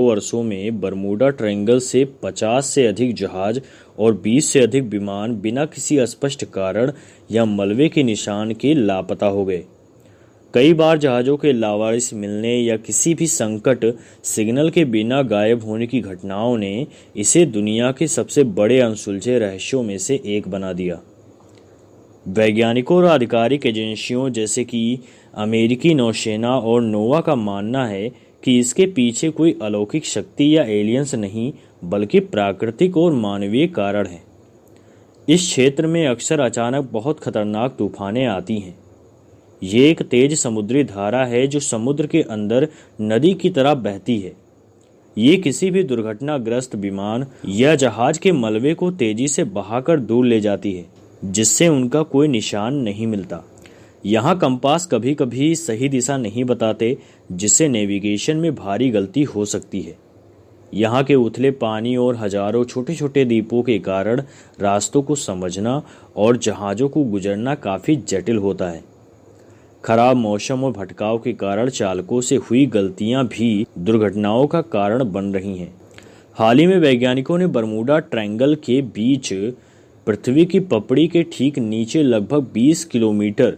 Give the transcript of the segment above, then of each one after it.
वर्षों में Bermuda triangle से 50 से अधिक जहाज और 20 से अधिक विमान बिना किसी स्पष्ट कारण या मलबे के निशान के लापता हो गए। कई बार जहाज़ों के लावारिस मिलने या किसी भी संकट सिग्नल के बिना गायब होने की घटनाओं ने इसे दुनिया के सबसे बड़े अनसुलझे रहस्यों में से एक बना दिया। वैज्ञानिकों और आधिकारिक एजेंसियों जैसे कि अमेरिकी नौसेना और नोवा का मानना है कि इसके पीछे कोई अलौकिक शक्ति या एलियंस नहीं, बल्कि प्राकृतिक और मानवीय कारण हैं। इस क्षेत्र में अक्सर अचानक बहुत खतरनाक तूफानें आती हैं। ये एक तेज समुद्री धारा है जो समुद्र के अंदर नदी की तरह बहती है। ये किसी भी दुर्घटनाग्रस्त विमान या जहाज के मलबे को तेजी से बहाकर दूर ले जाती है, जिससे उनका कोई निशान नहीं मिलता। यहाँ कंपास कभी कभी सही दिशा नहीं बताते, जिससे नेविगेशन में भारी गलती हो सकती है। यहाँ के उथले पानी और हजारों छोटे छोटे द्वीपों के कारण रास्तों को समझना और जहाज़ों को गुजरना काफ़ी जटिल होता है। खराब मौसम और भटकाव के कारण चालकों से हुई गलतियां भी दुर्घटनाओं का कारण बन रही हैं। हाल ही में वैज्ञानिकों ने बरमूडा ट्रायंगल के बीच पृथ्वी की पपड़ी के ठीक नीचे लगभग 20 किलोमीटर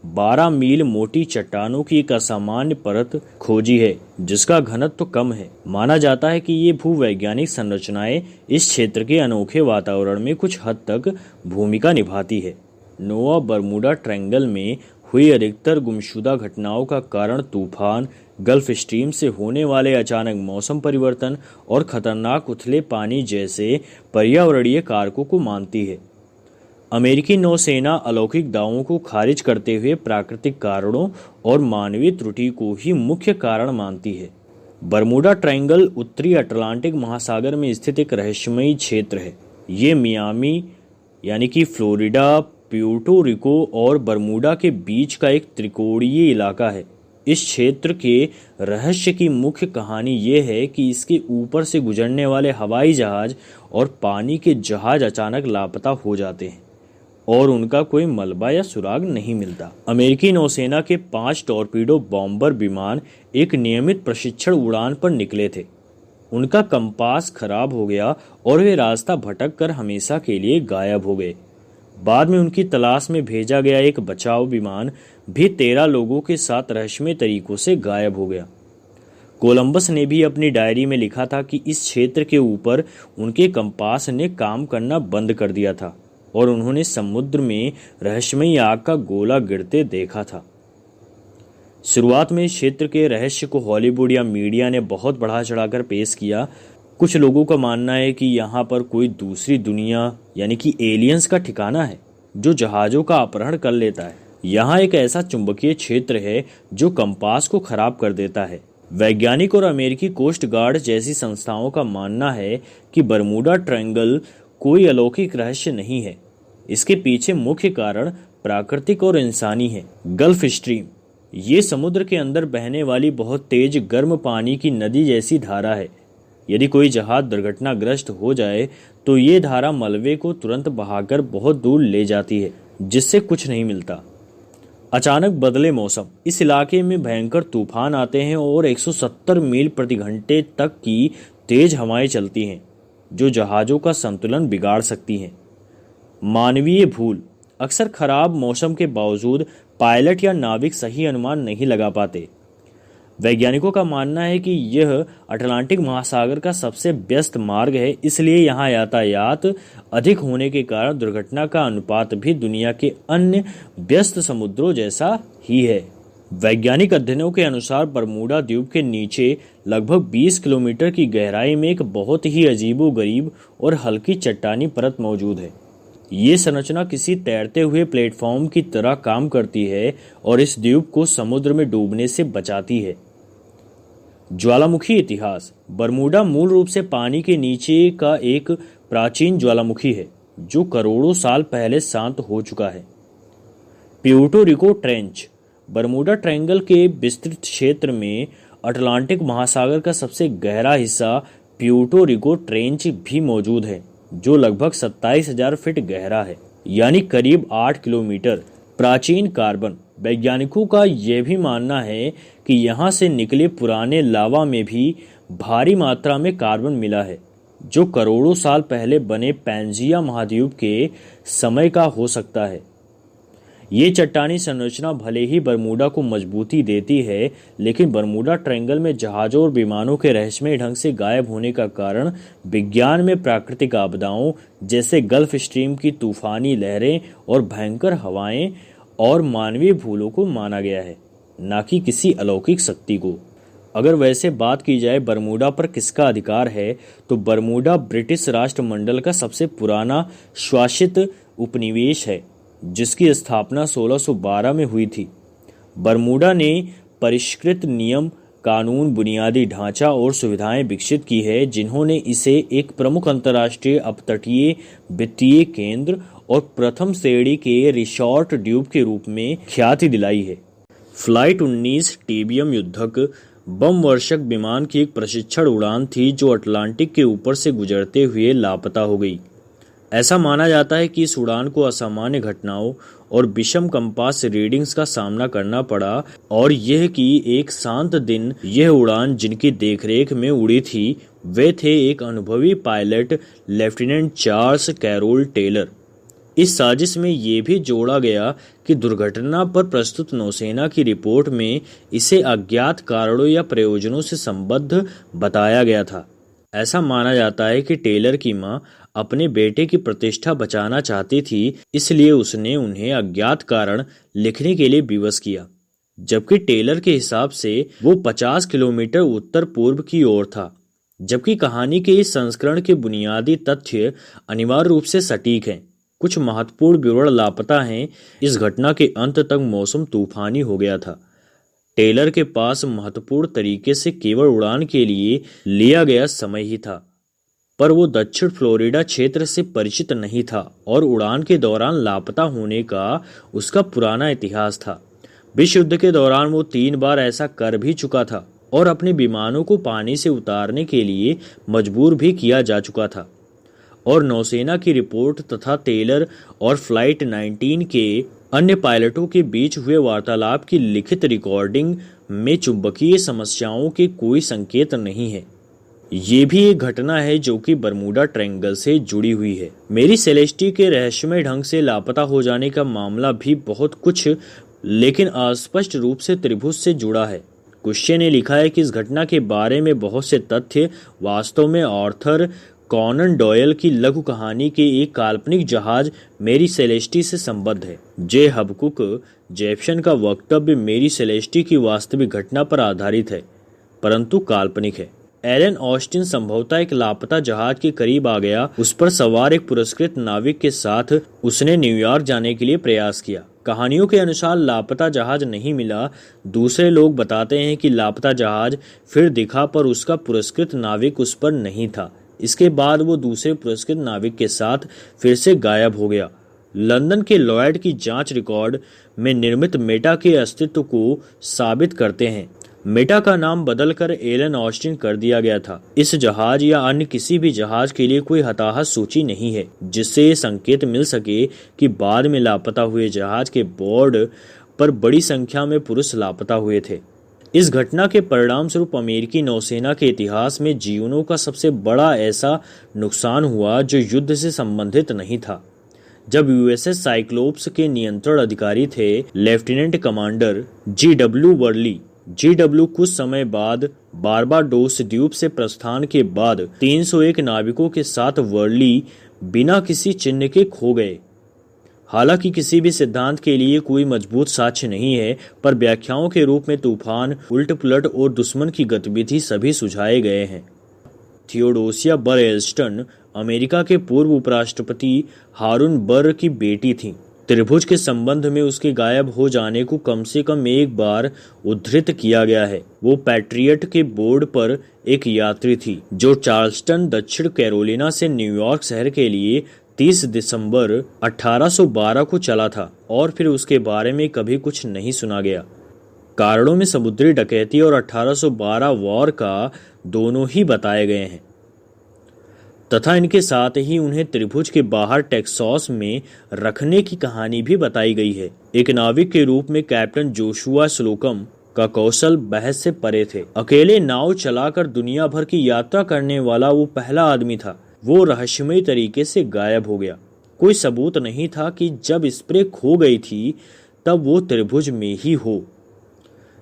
12 मील मोटी चट्टानों की एक असामान्य परत खोजी है, जिसका घनत्व तो कम है। माना जाता है कि ये भूवैज्ञानिक संरचनाएं इस क्षेत्र के अनोखे वातावरण में कुछ हद तक भूमिका निभाती है। नोवा बरमूडा ट्रायंगल में हुई अधिकतर गुमशुदा घटनाओं का कारण तूफान, गल्फ स्ट्रीम से होने वाले अचानक मौसम परिवर्तन और खतरनाक उथले पानी जैसे पर्यावरणीय कारकों को मानती है। अमेरिकी नौसेना अलौकिक दावों को खारिज करते हुए प्राकृतिक कारणों और मानवीय त्रुटि को ही मुख्य कारण मानती है। बरमूडा ट्रायंगल उत्तरी अटलांटिक महासागर में स्थित एक रहस्यमयी क्षेत्र है। ये मियामी यानी कि फ्लोरिडा, प्यूर्टो रिको और बरमूडा के बीच का एक त्रिकोणीय इलाका है। इस क्षेत्र के रहस्य की मुख्य कहानी ये है कि इसके ऊपर से गुजरने वाले हवाई जहाज और पानी के जहाज अचानक लापता हो जाते हैं और उनका कोई मलबा या सुराग नहीं मिलता। अमेरिकी नौसेना के 5 टॉर्पीडो बॉम्बर विमान एक नियमित प्रशिक्षण उड़ान पर निकले थे। उनका कंपास खराब हो गया और वे रास्ता भटक कर हमेशा के लिए गायब हो गए। बाद में उनकी तलाश में भेजा गया एक बचाव विमान भी 13 लोगों के साथ रहस्यमय तरीकों से गायब हो गया। कोलंबस ने भी अपनी डायरी में लिखा था कि इस क्षेत्र के ऊपर उनके कंपास ने काम करना बंद कर दिया था और उन्होंने समुद्र में रहस्यमयी आग का गोला गिरते देखा था। शुरुआत में इस क्षेत्र के रहस्य को हॉलीवुड या मीडिया ने बहुत बढ़ा चढ़ाकर पेश किया। कुछ लोगों का मानना है कि यहाँ पर कोई दूसरी दुनिया यानी कि एलियंस का ठिकाना है जो जहाज़ों का अपहरण कर लेता है। यहाँ एक ऐसा चुंबकीय क्षेत्र है जो कंपास को खराब कर देता है। वैज्ञानिक और अमेरिकी कोस्ट गार्ड जैसी संस्थाओं का मानना है कि बरमूडा ट्रायंगल कोई अलौकिक रहस्य नहीं है। इसके पीछे मुख्य कारण प्राकृतिक और इंसानी है। गल्फ स्ट्रीम ये समुद्र के अंदर बहने वाली बहुत तेज गर्म पानी की नदी जैसी धारा है। यदि कोई जहाज दुर्घटनाग्रस्त हो जाए तो ये धारा मलबे को तुरंत बहाकर बहुत दूर ले जाती है, जिससे कुछ नहीं मिलता। अचानक बदले मौसम, इस इलाके में भयंकर तूफान आते हैं और 170 मील प्रति घंटे तक की तेज हवाएं चलती हैं जो जहाज़ों का संतुलन बिगाड़ सकती हैं। मानवीय भूल, अक्सर खराब मौसम के बावजूद पायलट या नाविक सही अनुमान नहीं लगा पाते। वैज्ञानिकों का मानना है कि यह अटलांटिक महासागर का सबसे व्यस्त मार्ग है, इसलिए यहाँ यातायात अधिक होने के कारण दुर्घटना का अनुपात भी दुनिया के अन्य व्यस्त समुद्रों जैसा ही है। वैज्ञानिक अध्ययनों के अनुसार बरमूडा द्वीप के नीचे लगभग 20 किलोमीटर की गहराई में एक बहुत ही अजीबोगरीब और हल्की चट्टानी परत मौजूद है। ये संरचना किसी तैरते हुए प्लेटफॉर्म की तरह काम करती है और इस द्वीप को समुद्र में डूबने से बचाती है। ज्वालामुखी इतिहास, बरमूडा मूल रूप से पानी के नीचे का एक प्राचीन ज्वालामुखी है जो करोड़ों साल पहले शांत हो चुका है। Puerto Rico trench, Bermuda triangle के विस्तृत क्षेत्र में अटलांटिक महासागर का सबसे गहरा हिस्सा प्यूर्टो रिको ट्रेंच भी मौजूद है जो लगभग 27,000 फीट गहरा है, यानी करीब 8 किलोमीटर। प्राचीन कार्बन, वैज्ञानिकों का यह भी मानना है कि यहाँ से निकले पुराने लावा में भी भारी मात्रा में कार्बन मिला है, जो करोड़ों साल पहले बने पैंजिया महाद्वीप के समय का हो सकता है। ये चट्टानी संरचना भले ही बरमूडा को मजबूती देती है, लेकिन बरमूडा ट्रायंगल में जहाज़ों और विमानों के रहस्यमय ढंग से गायब होने का कारण विज्ञान में प्राकृतिक आपदाओं जैसे गल्फ स्ट्रीम की तूफानी लहरें और भयंकर हवाएं और मानवीय भूलों को माना गया है, न कि किसी अलौकिक शक्ति को। अगर वैसे बात की जाए बरमूडा पर किसका अधिकार है, तो बरमूडा ब्रिटिश राष्ट्रमंडल का सबसे पुराना शासित उपनिवेश है, जिसकी स्थापना 1612 में हुई थी। बरमूडा ने परिष्कृत नियम, कानून, बुनियादी ढांचा और सुविधाएं विकसित की है, जिन्होंने इसे एक प्रमुख अंतर्राष्ट्रीय अपतटीय वित्तीय केंद्र और प्रथम श्रेणी के रिसॉर्ट द्वीप के रूप में ख्याति दिलाई है। फ्लाइट 19 टीबीएम युद्धक बम वर्षक विमान की एक प्रशिक्षण उड़ान थी, जो अटलांटिक के ऊपर से गुजरते हुए लापता हो गई। ऐसा माना जाता है कि इस उड़ान को असामान्य घटनाओं और विषम कंपास रीडिंग्स का सामना करना पड़ा, और यह कि एक शांत दिन यह उड़ान जिनकी देखरेख में उड़ी थी, वे थे एक अनुभवी pilot lieutenant Charles Carroll Taylor. इस साजिश में ये भी जोड़ा गया कि दुर्घटना पर प्रस्तुत नौसेना की रिपोर्ट में इसे अज्ञात कारणों या प्रयोजनों से संबद्ध बताया गया था। ऐसा माना जाता है कि टेलर की मां अपने बेटे की प्रतिष्ठा बचाना चाहती थी, इसलिए उसने उन्हें अज्ञात कारण लिखने के लिए विवश किया, जबकि टेलर के हिसाब से वो 50 किलोमीटर उत्तर पूर्व की ओर था। जबकि कहानी के इस संस्करण के बुनियादी तथ्य अनिवार्य रूप से सटीक हैं, कुछ महत्वपूर्ण विवरण लापता हैं। इस घटना के अंत तक मौसम तूफानी हो गया था। टेलर के पास महत्वपूर्ण तरीके से केवल उड़ान के लिए लिया गया समय ही था, पर वो दक्षिण फ्लोरिडा क्षेत्र से परिचित नहीं था और उड़ान के दौरान लापता होने का उसका पुराना इतिहास था। विश्व युद्ध के दौरान वो 3 बार ऐसा कर भी चुका था और अपने विमानों को पानी से उतारने के लिए मजबूर भी किया जा चुका था। और नौसेना की रिपोर्ट तथा टेलर और फ्लाइट 19 के अन्य पायलटों के बीच हुए वार्तालाप की लिखित रिकॉर्डिंग में चुंबकीय समस्याओं के कोई संकेत नहीं है। ये भी एक घटना है जो कि बरमूडा ट्रायंगल से जुड़ी हुई है। मेरी सेलेस्टी के रहस्यमय ढंग से लापता हो जाने का मामला भी बहुत कुछ, लेकिन अस्पष्ट रूप से त्रिभुज से जुड़ा है। कुश्य ने लिखा है कि इस घटना के बारे में बहुत से तथ्य वास्तव में आर्थर कॉनन डॉयल की लघु कहानी के एक काल्पनिक जहाज मेरी सेलेस्टी से संबद्ध है। जे हबकुक जेप्सन का वक्तव्य मेरी सेलेस्टी की वास्तविक घटना पर आधारित है, परंतु काल्पनिक है। एलन ऑस्टिन संभवतः एक लापता जहाज के करीब आ गया। उस पर सवार एक पुरस्कृत नाविक के साथ उसने न्यूयॉर्क जाने के लिए प्रयास किया। कहानियों के अनुसार लापता जहाज नहीं मिला। दूसरे लोग बताते हैं कि लापता जहाज फिर दिखा, पर उसका पुरस्कृत नाविक उस पर नहीं था। इसके बाद वो दूसरे पुरस्कृत नाविक के साथ फिर से गायब हो गया। लंदन के लॉयड की जांच रिकॉर्ड में निर्मित मेटा के अस्तित्व को साबित करते हैं। मेटा का नाम बदलकर एलन ऑस्टिन कर दिया गया था। इस जहाज या अन्य किसी भी जहाज के लिए कोई हताहत सूची नहीं है, जिससे ये संकेत मिल सके कि बाद में लापता हुए जहाज के बोर्ड पर बड़ी संख्या में पुरुष लापता हुए थे। इस घटना के परिणाम स्वरूप अमेरिकी नौसेना के इतिहास में जीवनों का सबसे बड़ा ऐसा नुकसान हुआ जो युद्ध से संबंधित नहीं था। जब यूएसएस साइक्लोप्स के नियंत्रण अधिकारी थे lieutenant commander GW Worley, GW कुछ समय बाद बारबाडोस द्वीप से प्रस्थान के बाद 301 नाविकों के साथ वर्ली बिना किसी चिन्ह के खो गए। हालांकि किसी भी सिद्धांत के लिए कोई मजबूत साक्ष्य नहीं है, पर व्याख्याओं के रूप में तूफान, उलट-पुलट और दुश्मन की गतिविधि सभी सुझाए गए हैं। थियोडोसिया बर एल्स्टन अमेरिका के पूर्व उपराष्ट्रपति हारून बर की बेटी थीं। त्रिभुज के संबंध में उसके गायब हो जाने को कम से कम एक बार उद्धृत किया गया है। वो पैट्रियट के बोर्ड पर एक यात्री थी जो चार्ल्सटन, दक्षिण कैरोलिना से न्यूयॉर्क शहर के लिए 30 दिसंबर 1812 को चला था और फिर उसके बारे में कभी कुछ नहीं सुना गया। कारणों में समुद्री डकैती और 1812 वॉर का दोनों ही बताए गए हैं, तथा इनके साथ ही उन्हें त्रिभुज के बाहर टेक्सास में रखने की कहानी भी बताई गई है। एक नाविक के रूप में कैप्टन जोशुआ स्लोकम का कौशल बहस से परे थे। अकेले नाव चलाकर दुनिया भर की यात्रा करने वाला वो पहला आदमी था। वो रहस्यमय तरीके से गायब हो गया। कोई सबूत नहीं था कि जब स्प्रे खो गई थी तब वो त्रिभुज में ही हो।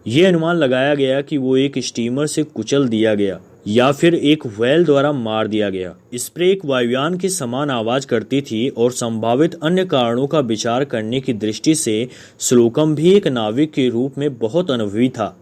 ये अनुमान लगाया गया कि वो एक स्टीमर से कुचल दिया गया या फिर एक व्हेल द्वारा मार दिया गया। स्प्रे एक वायुयान के समान आवाज करती थी और संभावित अन्य कारणों का विचार करने की दृष्टि से स्लोकम भी एक नाविक के रूप में बहुत अनुभवी था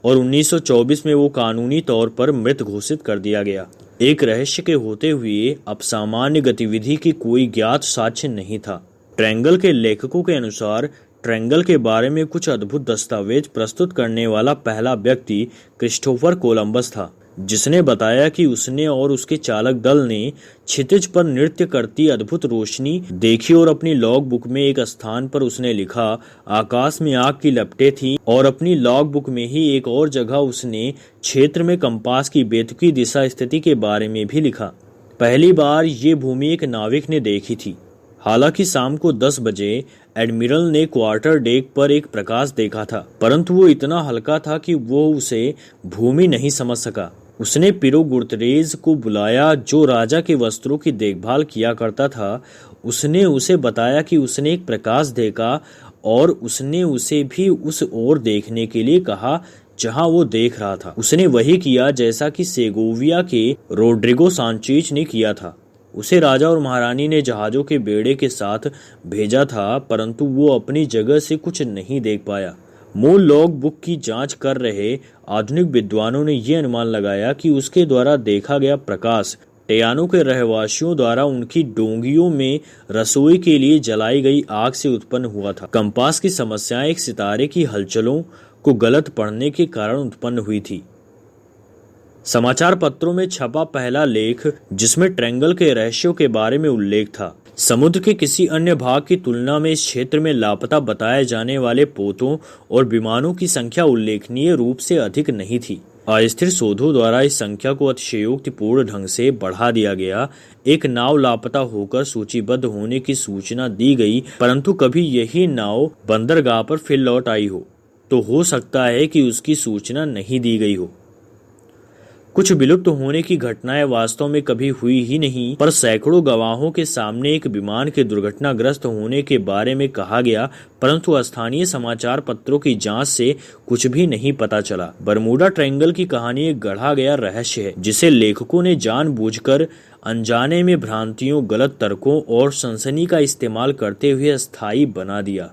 और 1924 में वो कानूनी तौर पर मृत घोषित कर दिया गया। एक रहस्य के होते हुए अब सामान्य गतिविधि की कोई ज्ञात साक्ष्य नहीं था। ट्रेंगल के लेखकों के अनुसार ट्रेंगल के बारे में कुछ अद्भुत दस्तावेज प्रस्तुत करने वाला पहला व्यक्ति क्रिस्टोफर कोलंबस था, जिसने बताया कि उसने और उसके चालक दल ने क्षितिज पर नृत्य करती अद्भुत रोशनी देखी और अपनी लॉग बुक में एक स्थान पर उसने लिखा आकाश में आग की लपटें थीं और अपनी लॉग बुक में ही एक और जगह उसने क्षेत्र में कंपास की बेतुकी दिशा स्थिति के बारे में भी लिखा। पहली बार ये भूमि एक नाविक ने देखी थी। हालांकि शाम को 10 बजे एडमिरल ने क्वार्टर डेक पर एक प्रकाश देखा था, परंतु वो इतना हल्का था कि वो उसे भूमि नहीं समझ सका। उसने पिरो गुर्तरेज को बुलाया जो राजा के वस्त्रों की देखभाल किया करता था। उसने उसे बताया कि उसने एक प्रकाश देखा और उसने उसे भी उस ओर देखने के लिए कहा जहां वो देख रहा था। उसने वही किया जैसा कि सेगोविया के रोड्रिगो सांचेज ने किया था। उसे राजा और महारानी ने जहाजों के बेड़े के साथ भेजा था, परंतु वो अपनी जगह से कुछ नहीं देख पाया। मूल लॉग बुक की जांच कर रहे आधुनिक विद्वानों ने यह अनुमान लगाया कि उसके द्वारा देखा गया प्रकाश टेयानो के रहवासियों द्वारा उनकी डोंगियों में रसोई के लिए जलाई गई आग से उत्पन्न हुआ था। कंपास की समस्या एक सितारे की हलचलों को गलत पढ़ने के कारण उत्पन्न हुई थी। समाचार पत्रों में छपा पहला लेख, जिसमें ट्रेंगल के रहस्यों के बारे में उल्लेख था, समुद्र के किसी अन्य भाग की तुलना में इस क्षेत्र में लापता बताए जाने वाले पोतों और विमानों की संख्या उल्लेखनीय रूप से अधिक नहीं थी। अस्थिर शोधों द्वारा इस संख्या को अतिशयोक्तिपूर्ण ढंग से बढ़ा दिया गया। एक नाव लापता होकर सूचीबद्ध होने की सूचना दी गई, परंतु कभी यही नाव बंदरगाह पर फिर लौट आई हो, तो हो सकता है कि उसकी सूचना नहीं दी गई हो। कुछ विलुप्त होने की घटनाएं वास्तव में कभी हुई ही नहीं, पर सैकड़ों गवाहों के सामने एक विमान के दुर्घटनाग्रस्त होने के बारे में कहा गया, परंतु स्थानीय समाचार पत्रों की जांच से कुछ भी नहीं पता चला। बरमूडा ट्रायंगल की कहानी एक गढ़ा गया रहस्य है, जिसे लेखकों ने जानबूझकर अनजाने में भ्रांतियों, गलत तर्कों और सनसनी का इस्तेमाल करते हुए अस्थायी बना दिया।